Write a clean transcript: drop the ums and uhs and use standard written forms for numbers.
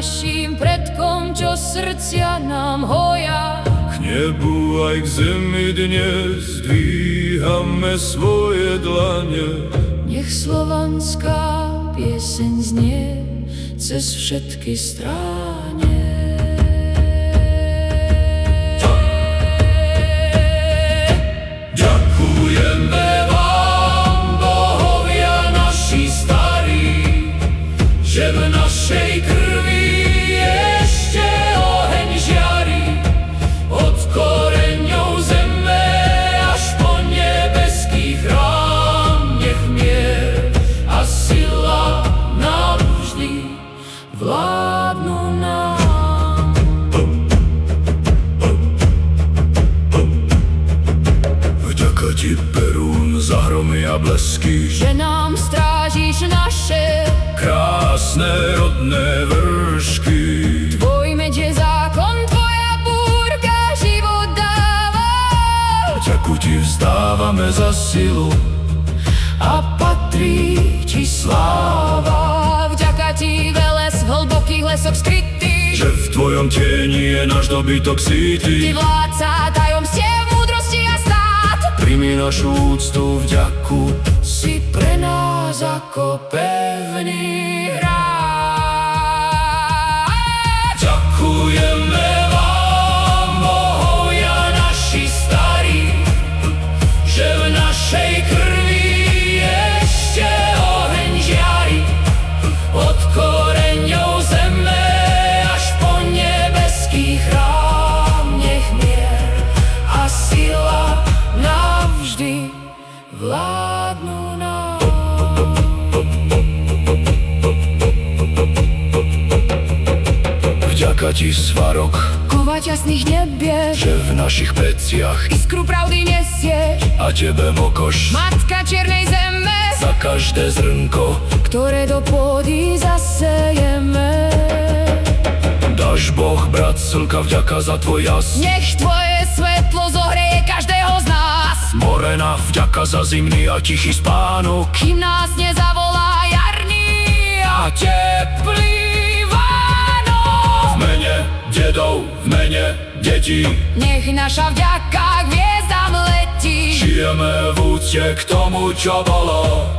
našim predkom, čo srdcia nám hoja. K nebu aj k zemi dnes dvíhame svoje dlane. Nech slovanská pieseň znie cez všetky stráne. Ďakujeme vám, bohovia naši starí, že v našej krvi ešte oheň žiari. Od koreňov zeme až po nebeský chrám, nech mier a sila navždy vládnu nám. Vďaka ti, Perún, za hromy a blesky, Že nám strážiš naše krásne rodné vršky. tvoj meď je zákon, tvoja búrka život dáva. Vďaku ti vzdávame za silu A patrí ti sláva. Vďaka ti veles v hlbokých lesoch skrytý, že v tvojom tieni je náš dobytok ty sýty. vládca tajomstiev múdrosti a stát. Primi našu úctu, vďaku. Si pre nás ako pevný hrad. Ďakujeme vám, bohovia naši starí, že v našej krvi ešte oheň žiari. Od koreňov zeme až po nebeský chrám, Nech mier a sila navždy vládnu nám. vďaka ti, Svarok, Kovaťa jasných nebies, že v našich peciach iskru pravdy nesieš. a tebe, Mokoš, Matka čiernej zeme, za každé zrnko ktoré do pôdy zasejeme. dáš, Boh, brat slnka, vďaka za tvoj jas. Nech tvoje svetlo zohreje každého z nás, Morena, vďaka za zimný a tichý spánok. kým nás nezavolá jarný a teplý Vánok. V mene dedov, v mene detí Nech naša vďaka k hviezdám letí. žijeme v úcte k tomu, čo bolo.